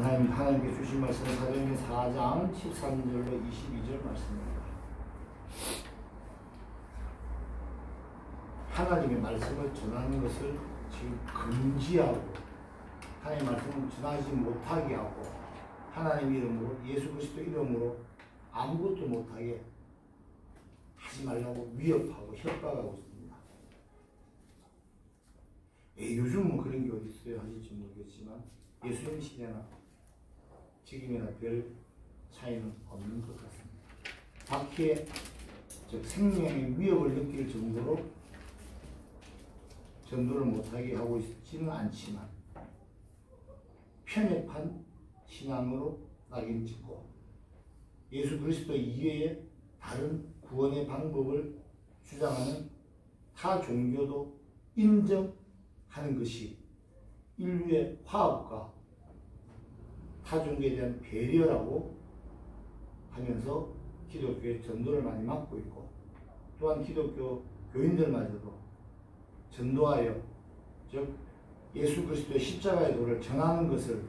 하나님께 주신 말씀은 사도행전 4장 13절로 22절 말씀입니다. 하나님의 말씀을 전하는 것을 지금 금지하고 하나님의 말씀을 전하지 못하게 하고 하나님 이름으로 예수 그리스도 이름으로 아무것도 못하게 하지 말라고 위협하고 협박하고 있습니다. 요즘은 그런 게 어디 있어요 하실지 모르겠지만 예수님 시대나 지금이나 별 차이는 없는 것 같습니다. 밖에 즉 생명의 위협을 느낄 정도로 전도를 못하게 하고 있지는 않지만 편협한 신앙으로 낙인 찍고 예수 그리스도 이외에 다른 구원의 방법을 주장하는 타 종교도 인정하는 것이 인류의 화합과 타 종교에 대한 배려라고 하면서 기독교의 전도를 많이 막고 있고 또한 기독교 교인들마저도 전도하여 즉 예수 그리스도의 십자가의 도를 전하는 것을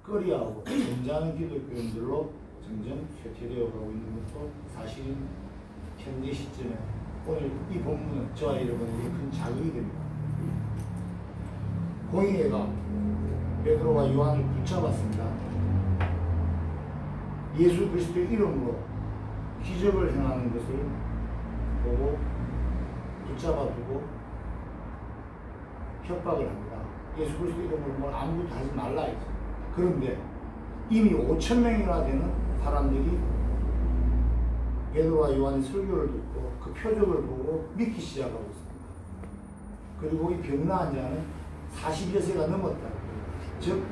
꺼려하고 전자하는 기독교인들로 점점 쇠퇴되어 가고 있는 것도 사실인 현재 시점에 오늘 이 본문은 저와 여러분에게 큰 자극이 됩니다. 공의회가 베드로와 요한을 붙잡았습니다. 예수 그리스도의 이름으로 기적을 행하는 것을 보고 붙잡아두고 협박을 합니다. 예수 그리스도 이름으로 뭘 아무것도 하지 말라 했죠. 그런데 이미 5,000명이나 되는 사람들이 베드로와 요한의 설교를 듣고 그 표적을 보고 믿기 시작하고 있습니다. 그리고 이 병나은 자는 40여 세가 넘었다. 즉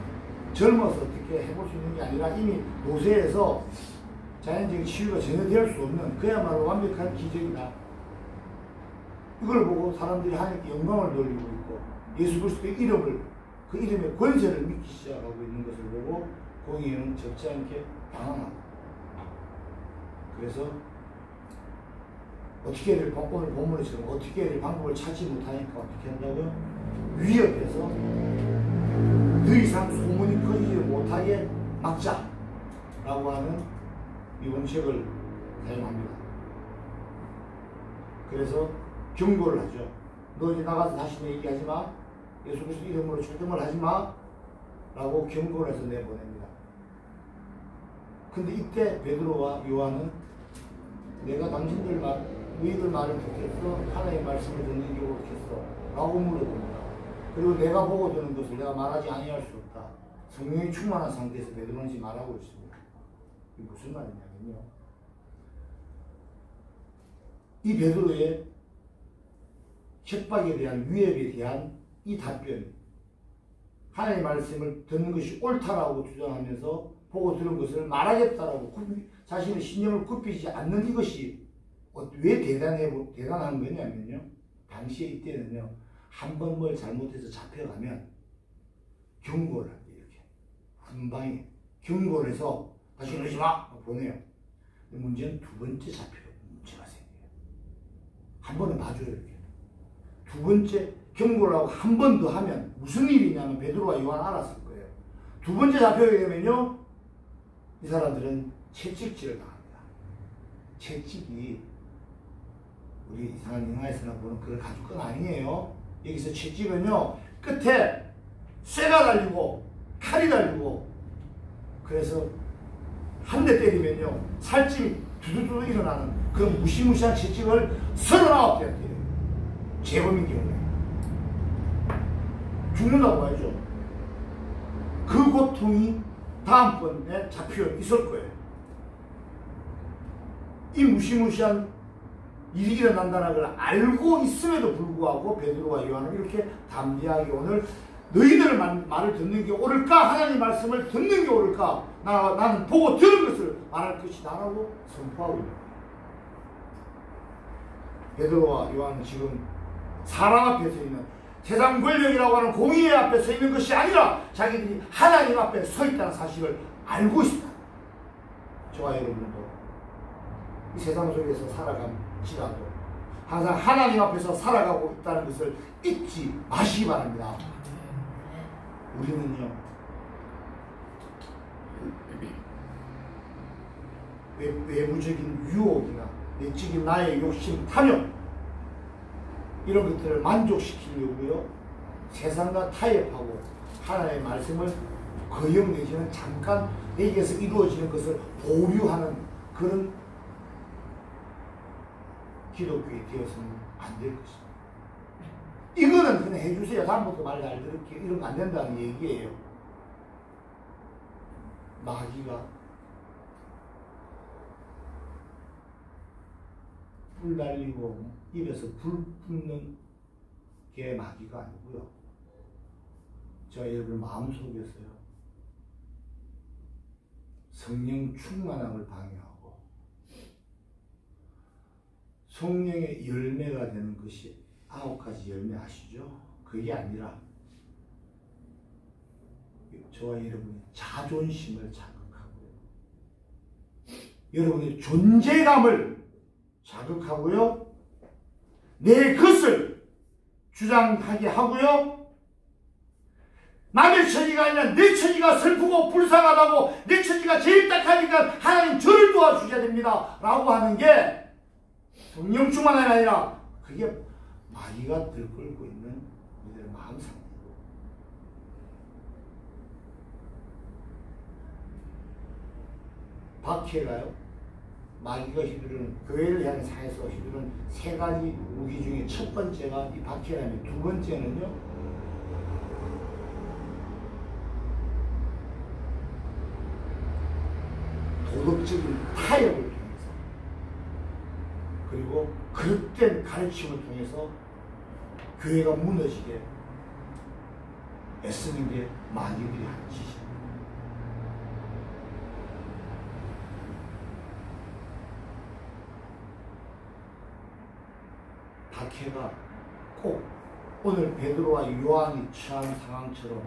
젊어서 어떻게 해볼 수 있는 게 아니라 이미 노쇠해서 자연적인 치유가 전혀 될 수 없는 그야말로 완벽한 기적이다. 이걸 보고 사람들이 하나님께 영광을 돌리고 있고 예수 그리스도의 이름을 그 이름의 권세를 믿기 시작하고 있는 것을 보고 공의회는 적지 않게 당황하고 그래서 어떻게 해야 될 오늘 본문에서는 어떻게 해야 될 방법을 찾지 못하니까 어떻게 한다고요? 위협해서 더 이상 소문이 퍼지지 못하게 막자라고 하는 미봉책을 사용합니다. 그래서 경고를 하죠. 너 이제 나가서 다시 내 얘기하지 마. 예수 그리스도 이름으로 출동을 하지 마. 라고 경고를 해서 내보냅니다. 근데 이때 베드로와 요한은 내가 당신들 말, 너희들 말을 듣겠어? 하나님의 말씀을 듣는 게 옳겠어? 라고 물어봅니다. 그리고 내가 보고 듣는 것을 내가 말하지 아니할 수 없다. 성령이 충만한 상태에서 베드로는 지금 말하고 있습니다. 이게 무슨 말이냐면요. 이 베드로의 협박에 대한 위협에 대한 이 답변, 하나님의 말씀을 듣는 것이 옳다라고 주장하면서 보고 들은 것을 말하겠다라고 자신의 신념을 굽히지 않는 이것이 왜 대단한 거냐면요. 당시에 이때는요. 한 번 뭘 잘못해서 잡혀가면 경고를 합니다. 이렇게 한 방에 경고를 해서 다시 그러지 마! 보내요. 근데 문제는 두 번째 잡혀요. 문제가 생겨요. 한 번은 봐줘요. 이렇게. 두 번째 경고를 하고 한 번 더 하면 무슨 일이냐면 베드로와 요한 알았을 거예요. 두 번째 잡혀게 되면요. 이 사람들은 채찍질을 당합니다. 채찍이 우리 이상한 영화에서나 보는 그걸 가죽 건 아니에요. 여기서 채찍은요. 끝에 쇠가 달리고 칼이 달리고 그래서 한 대 때리면요. 살집이 두두두 일어나는 그런 무시무시한 채찍을 39대 때려요. 재범인 경우에. 죽는다고 봐야죠. 그 고통이 다음번에 잡혀 있을 거예요. 이 무시무시한 일이 일어난다는 걸 알고 있음에도 불구하고 베드로와 요한은 이렇게 담대하게 오늘 너희들 말을 듣는 게 옳을까? 하나님 말씀을 듣는 게 옳을까? 나는 보고 들은 것을 말할 것이다라고 선포하고 있는 거예요. 베드로와 요한은 지금 사람 앞에 서 있는 세상 권력이라고 하는 공의회 앞에 서 있는 것이 아니라 자기들이 하나님 앞에 서 있다는 사실을 알고 있습니다. 저와 여러분도 이 세상 속에서 살아감지라도 항상 하나님 앞에서 살아가고 있다는 것을 잊지 마시기 바랍니다. 우리는요 외부적인 유혹이나 내적인 나의 욕심, 탐욕 이런 것들을 만족시키려고요 세상과 타협하고 하나님의 말씀을 거역 내지는 잠깐 내게서 이루어지는 것을 보류하는 그런 기독교에 되어서는 안 될 것입니다. 이거는 그냥 해주세요. 다음부터 말 잘 들을게요. 이런 거 안 된다는 얘기예요. 마귀가 불 날리고 입에서 불 뿜는 게 마귀가 아니고요. 제가 여러분 마음속에서요 성령 충만함을 방해하고 성령의 열매가 되는 것이 9가지 열매 아시죠? 그게 아니라 저와 여러분의 자존심을 자극하고요. 여러분의 존재감을 자극하고요. 내 것을 주장하게 하고요. 남의 처지가 아니라 내 처지가 슬프고 불쌍하다고 내 처지가 제일 딱하니까 하나님 저를 도와주셔야 됩니다 라고 하는 게 성령 충만함이 아니라 그게 마귀가 들끓고 있는 우리들의 마음 상태고 박해가요 마귀가 휘두르는 교회를 향해 사에서 휘두르는 3가지 무기 중에 첫 번째가 이 박해라면 두 번째는요 도덕적인 타협을 통해서 그리고 그릇된 가르침을 통해서 교회가 무너지게 애쓰는 게 마귀들이 하는 짓입니다. 박해가 꼭 오늘 베드로와 요한이 처한 상황처럼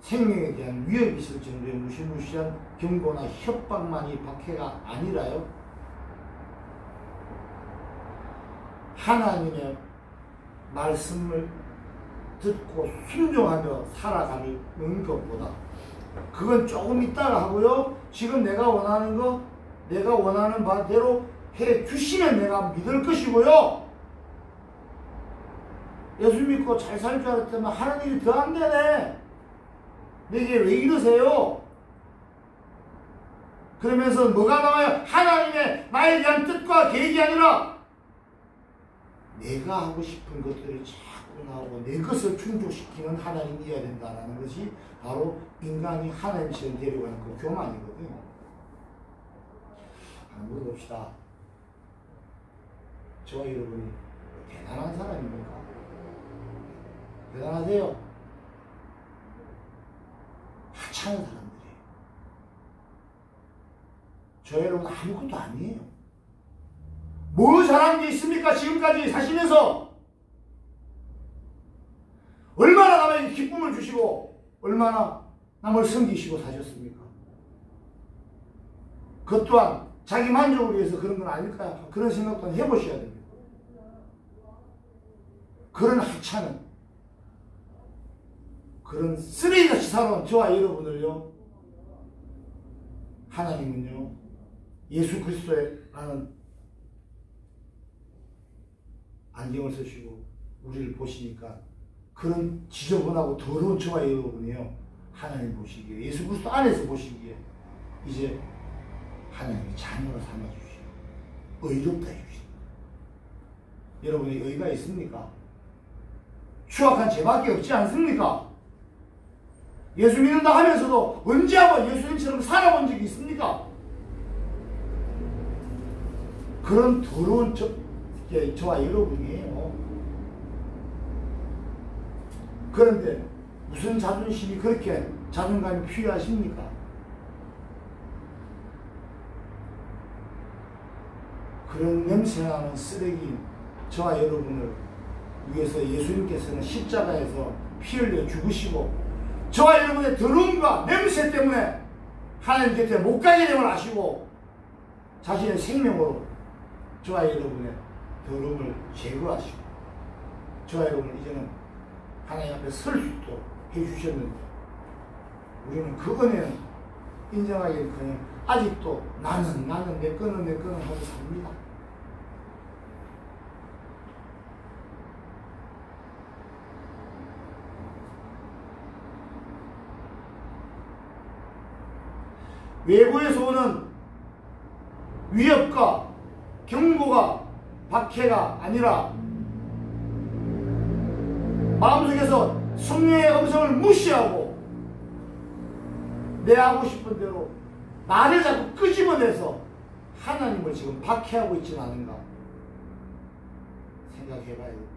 생명에 대한 위협이 있을 정도의 무시무시한 경고나 협박만이 박해가 아니라요. 하나님의 말씀을 듣고 순종하며 살아가는 것보다 그건 조금 있다가 하고요. 지금 내가 원하는 거 내가 원하는 바대로 해 주시면 내가 믿을 것이고요. 예수 믿고 잘 살 줄 알았더니 하는 일이 더 안 되네. 내게 왜 이러세요? 그러면서 뭐가 나와요? 하나님의 나에 대한 뜻과 계획이 아니라 내가 하고 싶은 것들이 자꾸 나오고 내 것을 충족시키는 하나님이어야 된다는 것이 바로 인간이 하나님처럼 데려가는 그 교만이거든요. 한번 물어봅시다. 저와 여러분이 대단한 사람입니까? 대단하세요? 하찮은 사람들이에요. 저 여러분 아무것도 아니에요. 뭐 잘한 게 있습니까? 지금까지 사시면서 얼마나 남에게 기쁨을 주시고 얼마나 남을 섬기시고 사셨습니까? 그것 또한 자기 만족을 위해서 그런 건 아닐까요? 그런 생각도 해보셔야 됩니다. 그런 하찮은 그런 쓰레기같이 살아온 저와 여러분을요 하나님은요 예수 그리스도라는 안경을 쓰시고 우리를 보시니까 그런 지저분하고 더러운 저와 여러분이요 하나님 보시기에 예수 그리스도 안에서 보시기에 이제 하나님의 자녀로 삼아주시고 의롭다 해주십니다. 여러분의 의가 있습니까? 추악한 죄밖에 없지 않습니까? 예수 믿는다 하면서도 언제 한번 예수님처럼 살아본 적이 있습니까? 그런 더러운 저와 여러분이에요. 그런데 무슨 자존심이 그렇게 자존감이 필요하십니까? 그런 냄새나는 쓰레기인 저와 여러분을 위해서 예수님께서는 십자가에서 피 흘려 죽으시고 저와 여러분의 더러움과 냄새 때문에 하나님 곁에 못 가게 됨을 아시고 자신의 생명으로 저와 여러분의 더러움을 제거하시고 저와 여러분은 이제는 하나님 앞에 설 수 있도록 해주셨는데 우리는 그 은혜는 인정하기는커녕 아직도 나는 내 거는 하고 삽니다. 외부에서 오는 위협과 경고가 박해가 아니라 마음속에서 성령의 음성을 무시하고 내 하고 싶은 대로 나를 자꾸 끄집어내서 하나님을 지금 박해하고 있지는 않은가 생각해봐야 돼요.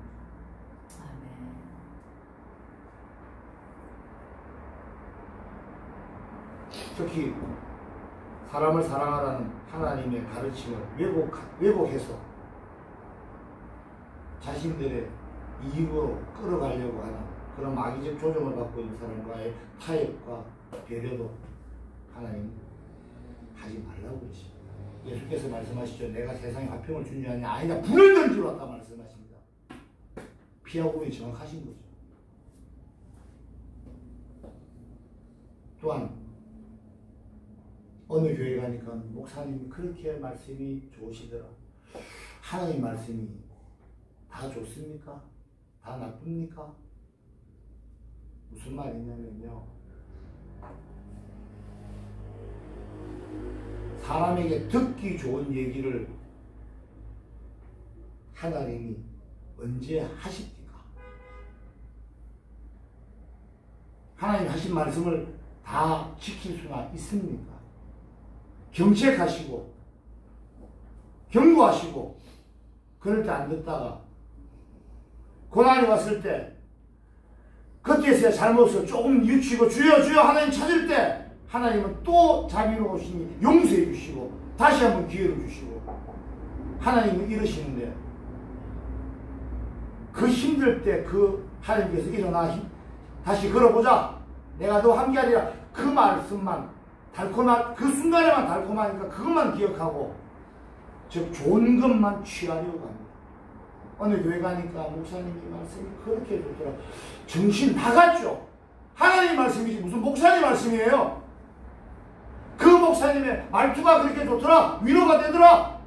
특히 사람을 사랑하라는 하나님의 가르침을 왜곡해서 자신들의 이익으로 끌어가려고 하는 그런 마귀적 조종을 받고 있는 사람과의 타협과 배려도 하나님 하지 말라고 그러십니다. 예수께서 말씀하시죠. 내가 세상에 화평을 준 줄 아냐. 아니다. 불을 던지러 왔다 말씀하십니다. 피하고 보니 정확하신 거죠. 또한 어느 교회 가니까 목사님이 그렇게 말씀이 좋으시더라. 하나님 말씀이 다 좋습니까? 다 나쁩니까? 무슨 말이냐면요. 사람에게 듣기 좋은 얘기를 하나님이 언제 하십니까? 하나님 하신 말씀을 다 지킬 수가 있습니까? 경책하시고 경고하시고 그럴 때 안 듣다가 고난이 왔을 때 그때서야 잘못을 조금 늦추고 주여 주여 하나님 찾을 때 하나님은 또 자비로우시니 용서해 주시고 다시 한번 기회를 주시고 하나님은 이러시는데 그 힘들 때 그 하나님께서 일어나 다시 걸어보자 내가 너 함께하리라 그 말씀만 달콤한 그 순간에만 달콤하니까 그것만 기억하고 즉 좋은 것만 취하려고 합니다. 어느 교회 가니까 목사님이 말씀이 그렇게 좋더라. 정신 나갔죠. 하나님 말씀이지 무슨 목사님 말씀이에요. 그 목사님의 말투가 그렇게 좋더라. 위로가 되더라.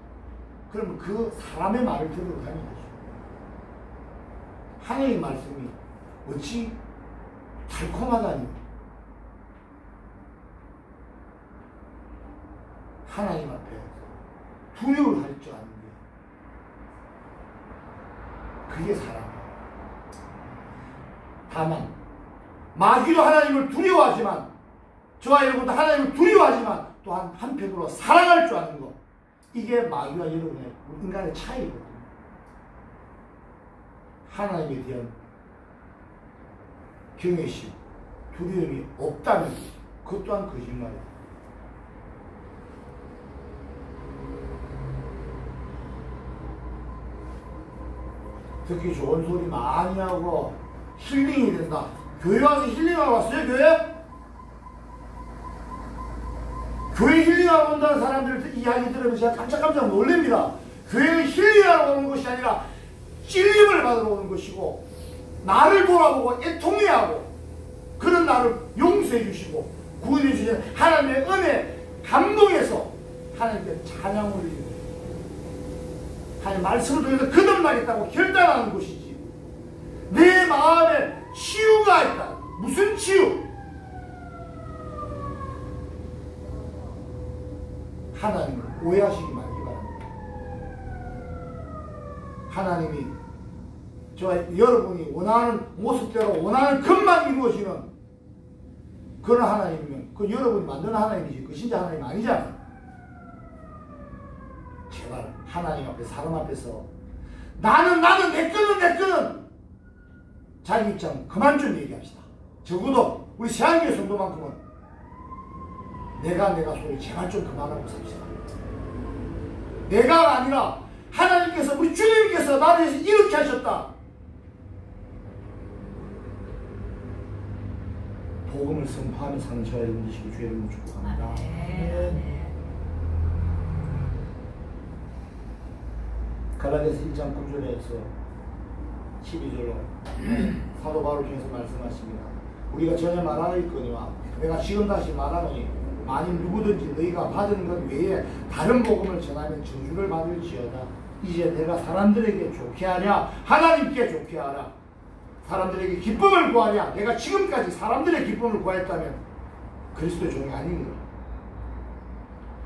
그러면 그 사람의 말을 들으러 다니는 거죠. 하나님 말씀이 어찌 달콤하다니. 하나님 앞에 두려울 할 줄 아는 게 그게 사랑이에요. 다만 마귀도 하나님을 두려워하지만 저와 여러분도 하나님을 두려워하지만 또한 한편으로 사랑할 줄 아는 것 이게 마귀와 여러분의 인간의 차이거든요. 하나님에 대한 경외심, 두려움이 없다는 것 또한 거짓말이에요. 듣기 좋은 소리 많이 하고 힐링이 된다. 교회 와서 힐링하고 왔어요? 교회 힐링하고 온다는 사람들 이야기 들으면 제가 깜짝깜짝 놀랍니다. 교회는 힐링하러 오는 것이 아니라 찔림을 받으러 오는 것이고 나를 돌아보고 애통해하고 그런 나를 용서해 주시고 구원해 주시는 하나님의 은혜 감동해서 하나님께 찬양 올리는 거예요. 하나님 말씀을 통해서 거듭나겠다고 결단하는 것이지 내 마음에 치유가 있다. 무슨 치유? 하나님을 오해하시기 말기 바랍니다. 하나님이 저와 여러분이 원하는 모습대로 원하는 것만 이루어지는 그런 하나님이면 그 여러분이 만드는 하나님이지 그 진짜 하나님 아니잖아요. 제발 하나님 앞에 사람 앞에서 나는 내 거는 자기 입장 그만 좀 얘기합시다. 적어도 우리 세한교회 성도만큼은 내가 소리 제발 좀 그만하고 삽시다. 내가 아니라 하나님께서 우리 주님께서 나를 위해서 이렇게 하셨다. 복음을 선포하며 사는 저와 여러분 되시고 주의 이름으로 축복합니다. 갈라디아서 1장 9절에서 12절로 사도 바울을 통해서 말씀하십니다. 우리가 전에 말하였거니와 내가 지금 다시 말하노니 만일 누구든지 너희가 받은 것 외에 다른 복음을 전하면 저주를 받을지어다. 이제 내가 사람들에게 좋게 하랴 하나님께 좋게 하라. 사람들에게 기쁨을 구하랴. 내가 지금까지 사람들의 기쁨을 구했다면 그리스도의 종이 아닙니다.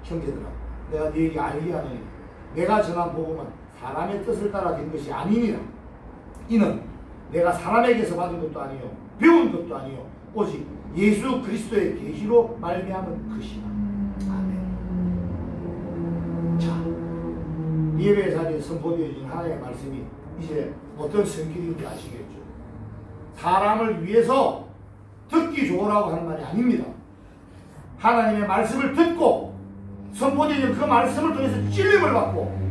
형제들아, 내가 너에게 알게 하노니 내가 전한 복음은 사람의 뜻을 따라 된 것이 아니니라. 이는 내가 사람에게서 받은 것도 아니요 배운 것도 아니요 오직 예수 그리스도의 계시로 말미암은 것이다. 아멘. 자, 예배 자리에 선포되어진 하나님의 말씀이 이제 어떤 성격인지 아시겠죠? 사람을 위해서 듣기 좋으라고 하는 말이 아닙니다. 하나님의 말씀을 듣고 선포되어진 그 말씀을 통해서 찔림을 받고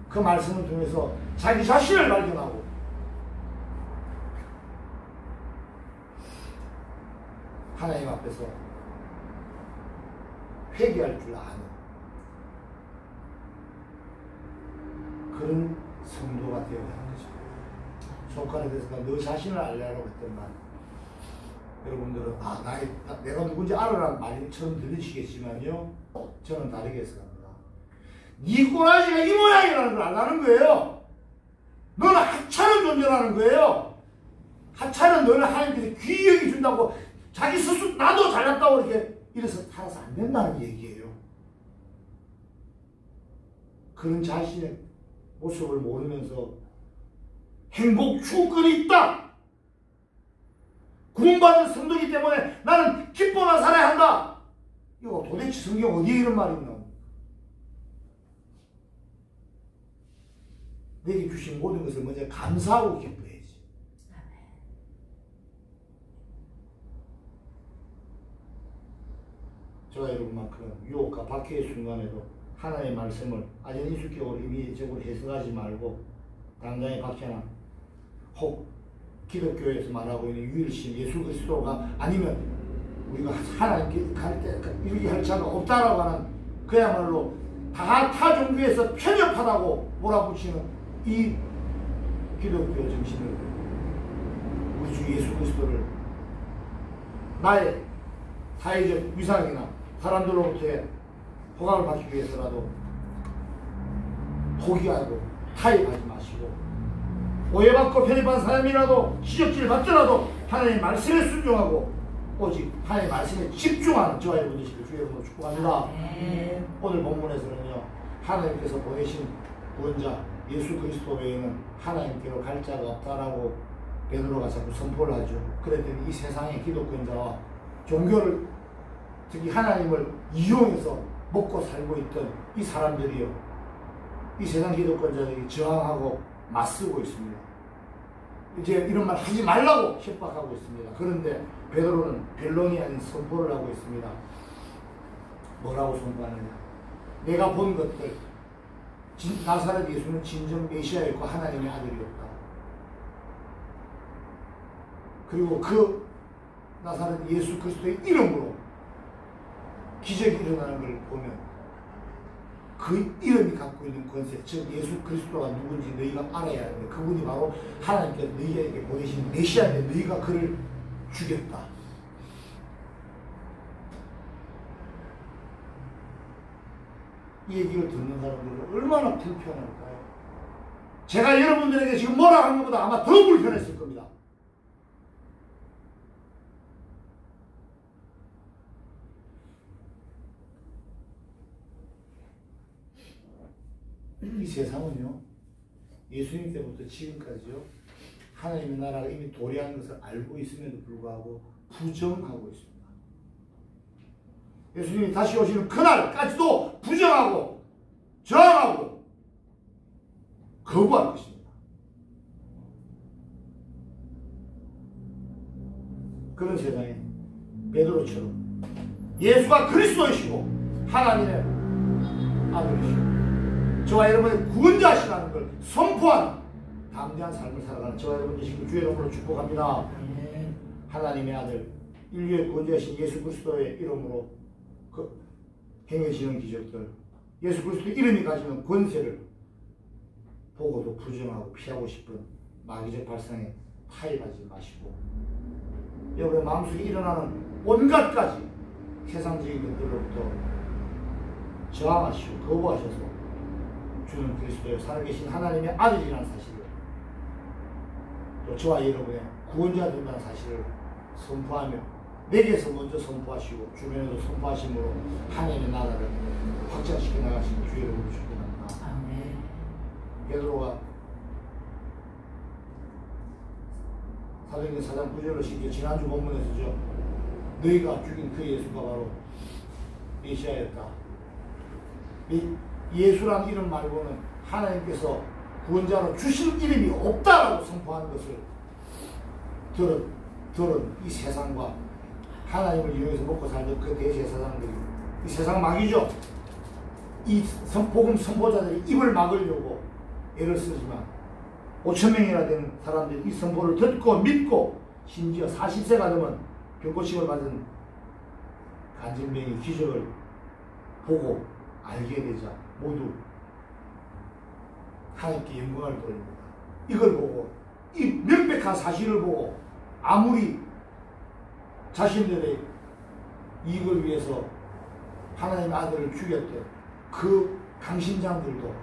그 말씀을 통해서 자기 자신을 발견하고 하나님 앞에서 회개할 줄 아는 그런 성도가 되어야 하는 것입니다. 속간에 대해서 너 자신을 알려라고 했던 말, 여러분들은 내가 누군지 알아라는 말처럼 들리시겠지만요, 저는 다르게 해석합니다. 네 꼬라지가 이 모양이라는 걸 알라는 거예요. 너는 하찮은 존재라는 거예요. 하찮은 너는 하나님께서 귀히 여기준다고 자기 스스로 나도 잘났다고 이래서 살아서 안 된다는 얘기예요. 그런 자신의 모습을 모르면서 행복 추구권이 있다. 구원받은 성도이기 때문에 나는 기뻐만 살아야 한다. 이거 도대체 성경 어디에 이런 말이 있나? 내게 주신 모든 것을 먼저 감사하고 기뻐해야지. 제가 여러분만큼 유혹과 박해의 순간에도 하나님의 말씀을 아전 인수격으로 임의적으로 해석하지 말고 당장의 박해나 혹 기독교에서 말하고 있는 유일신 예수 그리스도가 아니면 우리가 하나님께 갈 때 이렇게 할 자가 없다라고 하는 그야말로 타 종교에서 편협하다고 몰아붙이는 이 기독교 정신을 우리 주 예수 그리스도를 나의 사회적 위상이나 사람들로부터의 호감을 받기 위해서라도 포기하고 타협하지 마시고 오해받고 편입한 사람이라도 지적질을 받더라도 하나님의 말씀에 순종하고 오직 하나님의 말씀에 집중하는 저와 여러분 되시길 주의 이름으로 축복합니다. 오늘 본문에서는요, 하나님께서 보내신 구원자 예수 그리스도 외에는 하나님께로 갈 자가 없다라고 베드로가 자꾸 선포를 하죠. 그랬더니 이 세상의 기독권자와 종교를 특히 하나님을 이용해서 먹고 살고 있던 이 사람들이요, 이 세상 기독권자들이 저항하고 맞서고 있습니다. 이제 이런 말 하지 말라고 협박하고 있습니다. 그런데 베드로는 변론이 아닌 선포를 하고 있습니다. 뭐라고 선포하느냐? 내가 본 것들, 나사렛 예수는 진정 메시아였고 하나님의 아들이었다. 그리고 그 나사렛 예수 그리스도의 이름으로 기적이 일어나는 걸 보면 그 이름이 갖고 있는 권세, 즉 예수 그리스도가 누군지 너희가 알아야 하는데 그분이 바로 하나님께서 너희에게 보내신 메시아인데 너희가 그를 죽였다. 이 얘기를 듣는 사람들은 얼마나 불편할까요? 제가 여러분들에게 지금 뭐라 하는 것보다 아마 더 불편했을 겁니다. 이 세상은요, 예수님 때부터 지금까지요, 하나님의 나라가 이미 도래한 것을 알고 있음에도 불구하고 부정하고 있습니다. 예수님이 다시 오시는 그날까지도 부정하고 저항하고 거부할 것입니다. 그런 세상에 베드로처럼 예수가 그리스도이시고 하나님의 아들이시고 저와 여러분의 구원자시라는 걸 선포하는 담대한 삶을 살아가는 저와 여러분 되시길 주의 이름으로 축복합니다. 하나님의 아들 인류의 구원자신 예수 그리스도의 이름으로 그 행해지는 기적들, 예수 그리스도 이름이 가지는 권세를 보고도 부정하고 피하고 싶은 마귀적 발상에 타협하지 마시고 여러분의 마음속에 일어나는 온갖 가지 세상적인 것들로부터 저항하시고 거부하셔서 주는 그리스도의 살아계신 하나님의 아들이라는 사실을, 또 저와 여러분의 구원자 된다는 사실을 선포하며 내게서 먼저 선포하시고 주변에도 선포하심으로 하나님의 나라를 확장시켜 나가신 주의 이름으로 축복합니다. 아멘. 베드로가 사도행전 4장 9절로 10절 지난주 본문에서죠. 너희가 죽인 그 예수가 바로 메시아였다. 예수란 이름 말고는 하나님께서 구원자로 주신 이름이 없다라고 선포하는 것을 들은 이 세상과 하나님을 이용해서 먹고 살던 그 대제사장들이, 이 세상 막이죠. 이 복음 선포자들이 입을 막으려고 애를 쓰지만 5,000명이나 되는 사람들이 이 선포를 듣고 믿고 심지어 40세가 되면 병고침을 받은 간질병의 기적을 보고 알게 되자 모두 하나님께 영광을 돌립니다. 이걸 보고, 이 명백한 사실을 보고 아무리 자신들의 이익을 위해서 하나님의 아들을 죽였던 그 강신장들도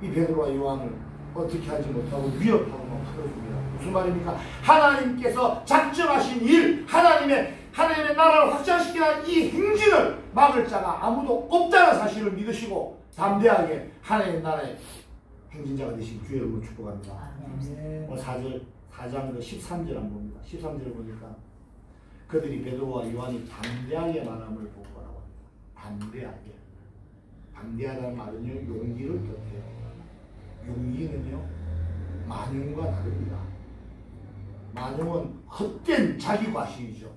이 베드로와 요한을 어떻게 하지 못하고 위협하고만 풀어줍니다. 무슨 말입니까? 하나님께서 작정하신 일, 하나님의 나라를 확장시키는 이 행진을 막을 자가 아무도 없다는 사실을 믿으시고 담대하게 하나님의 나라의 행진자가 되신 주의 이름으로 축복합니다. 오늘 4장 13절 한번 봅니다. 13절을 보니까 그들이 베드로와 요한이 담대하게 말함을 보고라고 합니다. 담대하다는 말은요, 용기를 뜻해요. 용기는요, 만용과 다릅니다. 만용은 헛된 자기 과신이죠.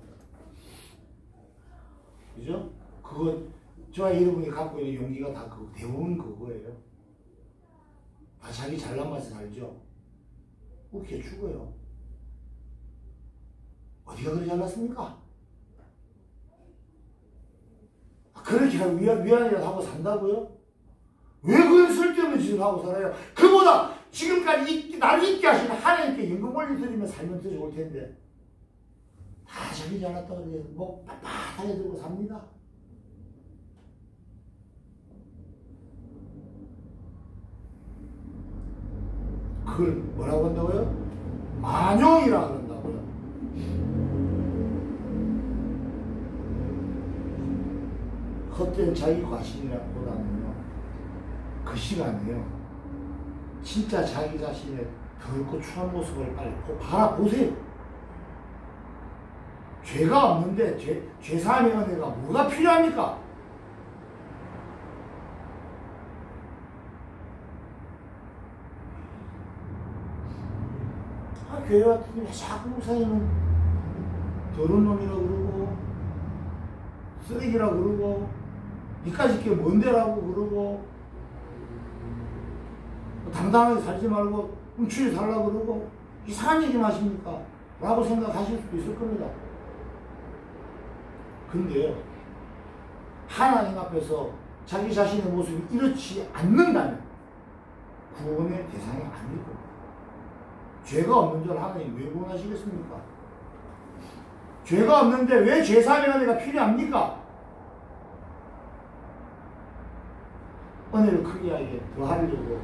그죠? 그거, 저와 여러분이 갖고 있는 용기가 다 대부분 그거예요. 다 자기 잘난 맛에 살죠. 웃겨 죽어요. 어디가 그리 잘났습니까? 그렇게 위안이라도 하고 산다고요? 왜 그런 쓸데없는 짓을 하고 살아요? 그보다 지금까지 나를 있게 하신 하나님께 영광 올려드리며 살면 더 좋을 텐데 다 자기 잘났다고 목 빳빳하게 들고 삽니다. 그걸 뭐라고 한다고요? 만용이라 그런다고요. 헛된 자기 과신이라보다는요, 그 시간에요, 진짜 자기 자신의 더럽고 추한 모습을 빨리 바라보세요. 죄가 없는데 죄사함의 은혜가 뭐가 필요합니까? 교회 왔더니 왜 자꾸 목사님은 더러운 놈이라고 그러고 쓰레기라고 그러고 이까짓 게 뭔데라고 그러고 당당하게 살지 말고 훔치지 살라고 그러고 이상한 얘기만 하십니까? 라고 생각하실 수도 있을 겁니다. 근데요, 하나님 앞에서 자기 자신의 모습이 이렇지 않는다면 구원의 대상이 아닐 겁니다. 죄가 없는 줄 하나님 왜 구원하시겠습니까? 죄가 없는데 왜 죄사함의 은혜가 필요합니까? 은혜를 크게 하게 더하려고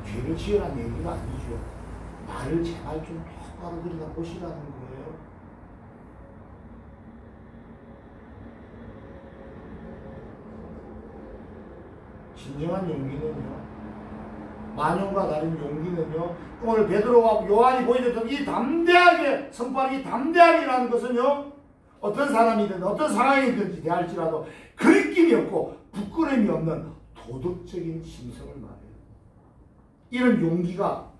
죄를 지으라는 얘기가 아니죠. 나를 제발 좀 똑바로 들여다보시라는 거예요. 진정한 용기는요, 만용과 다른 용기는요, 오늘 베드로와 요한이 보여줬던 이 담대하게 선포하는 이 담대함이라는 것은요, 어떤 사람이든 어떤 상황이든지 대할지라도 거리낌이 없고 부끄러움이 없는 도덕적인 심성을 말해요. 이런 용기가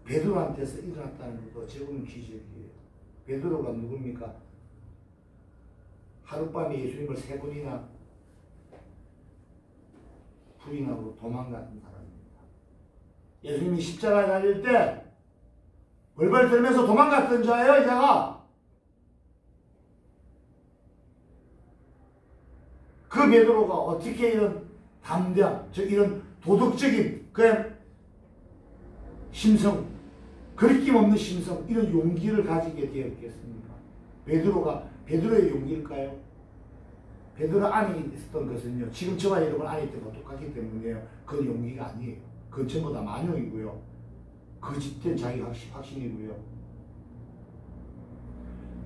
베드로한테서 일어났다는 것도 제법 기적이에요. 베드로가 누굽니까? 하룻밤에 예수님을 3번이나 부인하고 도망갔던 사람입니다. 예수님이 십자가에 달릴 때 벌벌 떨면서 도망갔던 자예요, 이 자가. 그 베드로가 어떻게 이런 담대함, 즉 이런 도덕적인 그의 심성, 거리낌 없는 심성, 이런 용기를 가지게 되었겠습니까? 베드로의 용기일까요? 베드로 안에 있었던 것은요, 지금 저와 여러분 안에 있던 것과 똑같기 때문에요. 그건 용기가 아니에요. 그건 전부 다 만용이고요. 거짓된 자기 확신이고요.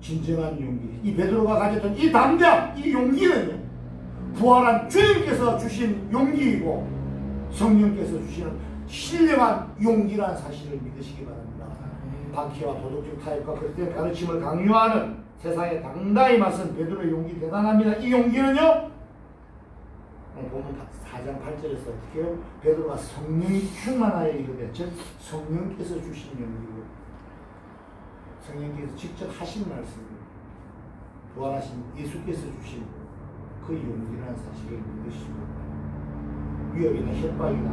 진정한 용기, 이 베드로가 가졌던 이 담대함, 이 용기는요, 부활한 주님께서 주신 용기이고 성령께서 주시는 신령한 용기라는 사실을 믿으시기 바랍니다. 박해와 도덕적 타협과 그때 가르침을 강요하는 세상에 당당히 맞선 베드로의 용기 대단합니다. 이 용기는요, 보면 4장 8절에서 어떻게 해요? 베드로가 성령이 충만하여 이르되, 즉 성령께서 주신 용기고, 성령께서 직접 하신 말씀, 부활하신 예수께서 주신 그 용기라는 사실을 믿으시고, 위협이나 협박이나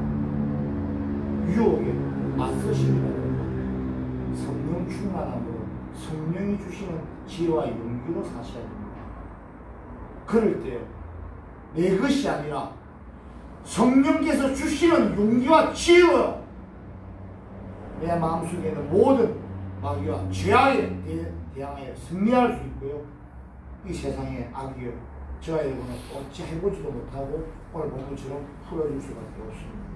유혹에 맞서시기 바랍니다. 성령 충만함으로 성령이 주시는 지혜와 용기로 사셔야 됩니다. 그럴 때 내 것이 아니라 성령께서 주시는 용기와 지혜로 내 마음속에 있는 모든 마귀와 죄악에 대항하여 승리할 수 있고요. 이 세상의 악이요, 저와 여러분은 어찌 해보지도 못하고 오늘 본문처럼 풀어줄 수밖에 없습니다.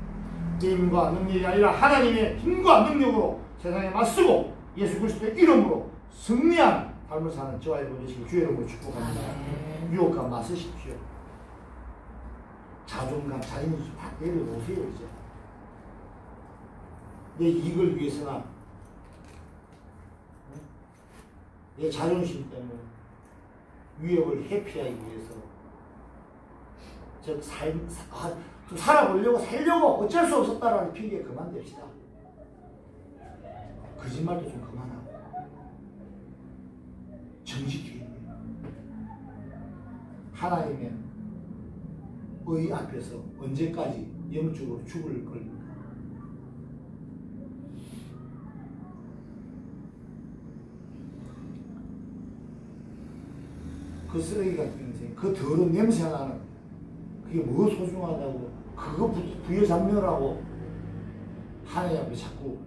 내 힘과 능력이 아니라 하나님의 힘과 능력으로 세상에 맞서고 예수 그리스도의 이름으로 승리한 삶을 사는 저와 여러분 되시길 주의 이름으로 축복합니다. 유혹과 맞서십시오. 자존감, 자존심 다 내려놓으세요. 이제 내 이익을 위해서나 내 자존심 때문에 위협을 회피하기 위해서 좀 살아보려고 살려고 어쩔 수 없었다라는 핑계 그만둡시다. 거짓말도 좀 그만하고 정직히 하나님의 의 앞에서 언제까지 영적으로 죽을 겁니까? 그 쓰레기 같은 인생, 그 더러운 냄새 나는 그게 뭐 소중하다고 그거 부여잡느라고 하나님 앞에 자꾸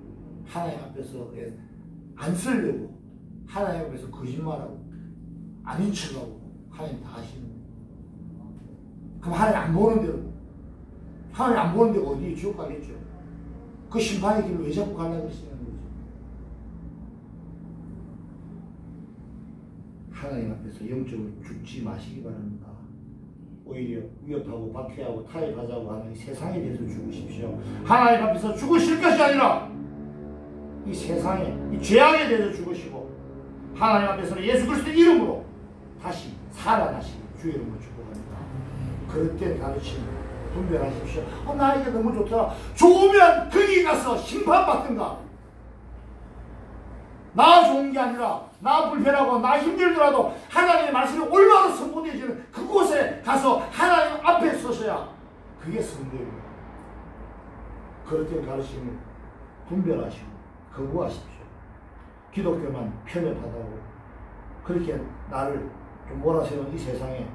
하나님 앞에서 안 쓰려고 하나님 앞에서 거짓말하고 아닌 척하고 하나님 다 하시는 거예요. 그럼 하나님 안 보는 대로, 하나님 안 보는 데가 어디 지옥 가겠죠. 그 심판의 길로 왜 자꾸 가려고 그러시는 거죠. 하나님 앞에서 영적으로 죽지 마시기 바랍니다. 오히려 위협하고 박해하고 타협하자고 하는 이 세상에 대해서 죽으십시오. 하나님 앞에서 죽으실 것이 아니라 이 세상에, 이 죄악에 대해서 죽으시고 하나님 앞에서는 예수 그리스도의 이름으로 다시 살아나시기 주의 이름으로 축복합니다. 그럴 때 가르침 분별하십시오. 나 이게 너무 좋더라. 좋으면 거기 가서 심판받든가. 나 좋은 게 아니라 나 불편하고 나 힘들더라도 하나님의 말씀이 올바로 선포되어지는 그곳에 가서 하나님 앞에 서셔야 그게 성도입니다. 그럴 때 가르침을 분별하시고 거부하십시오. 기독교만 편협하다고 그렇게 나를 좀 몰아세우는 이 세상에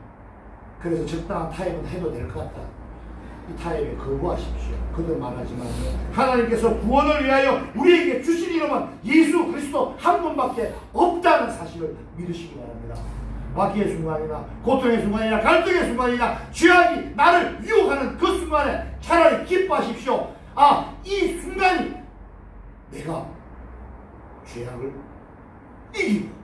그래서 적당한 타협은 해도 될 것 같다. 이 타협에 거부하십시오. 그들 말하지만 하나님께서 구원을 위하여 우리에게 주신 이름은 예수 그리스도 한 분밖에 없다는 사실을 믿으시기 바랍니다. 박해의 순간이나 고통의 순간이나 갈등의 순간이나 죄악이 나를 유혹하는 그 순간에 차라리 기뻐하십시오. 이 순간이 내가 죄악을 이기고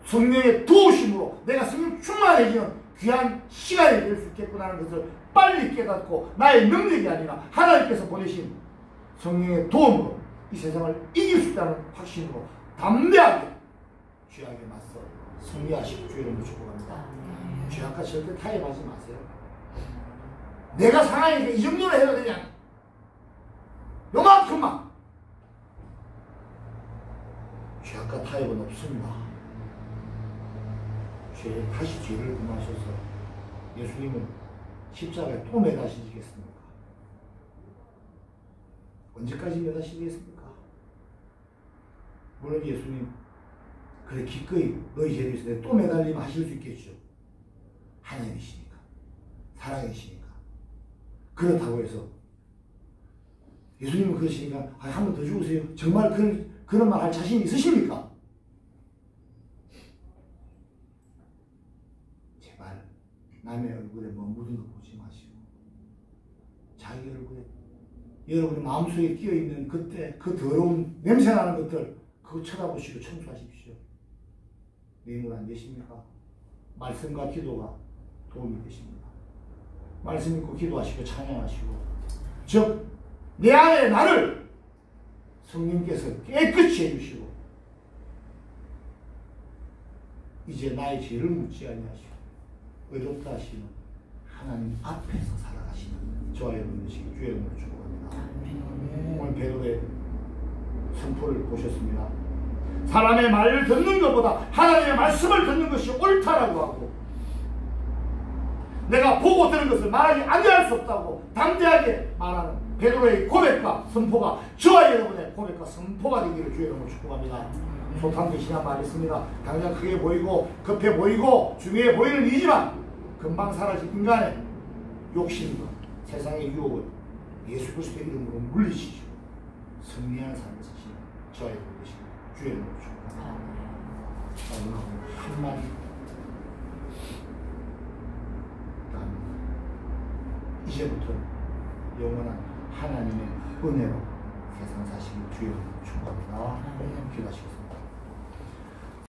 성령의 도우심으로 내가 성령 충만해지는 귀한 시간이 될 수 있겠구나 하는 것을 빨리 깨닫고 나의 능력이 아니라 하나님께서 보내신 성령의 도움으로 이 세상을 이길 수 있다는 확신으로 담대하게 죄악에 맞서 승리하시고 주의 이름으로 축복합니다. 죄악과 절대 타협하지 마세요. 내가 상하니까 이 정도로 해도 되냐? 요만큼만. 죄악과 타협은 없습니다. 다시 죄를 금하셔서 예수님은 십자가에 또 매다시겠습니까? 언제까지 매다시겠습니까? 물론 예수님 그래 기꺼이 너희 죄를 있을 때 또 매달리면 하실 수 있겠죠. 하나님이시니까 사랑이시니까. 그렇다고 해서 예수님은 그러시니까 한 번 더 죽으세요. 정말 그런 말 할 자신 있으십니까? 제발 남의 얼굴에 뭐 묻은 거 보지 마시고 자기 얼굴에 여러분의 마음속에 끼어있는 그때 그 더러운 냄새나는 것들 그거 쳐다보시고 청소하십시오. 뇌물 안 되십니까? 말씀과 기도가 도움이 되십니다. 말씀 읽고 기도하시고 찬양하시고 즉 내 안에 나를 성령께서 깨끗이 해주시고 이제 나의 죄를 묻지 아니하시고 의롭다 하시는 하나님 앞에서 살아가시는 저와 여러분 되시기 주의 이름으로 축복합니다. 오늘 베드로의 선포를 보셨습니다. 사람의 말을 듣는 것보다 하나님의 말씀을 듣는 것이 옳다라고 하고 내가 보고 들은 것을 말하지 아니할 수 없다고 담대하게 말하는 베드로의 고백과 선포가 저와 여러분의 고백과 선포가 되기를 주의 이름으로 축복합니다. 소탕 되시나 말했습니다. 당장 크게 보이고 급해 보이고 중요해 보이는 일이지만 금방 사라질 인간의 욕심과 세상의 유혹을 예수 그리스도의 이름으로 물리치시고 승리하는 삶을 사시는 저와 여러분 되시고 주의 이름으로 축복합니다. 한마디 이제부터 영원한 하나님의 은혜로 세상 사시는 주의 이름으로 축복합니다. 기도하시겠습니다.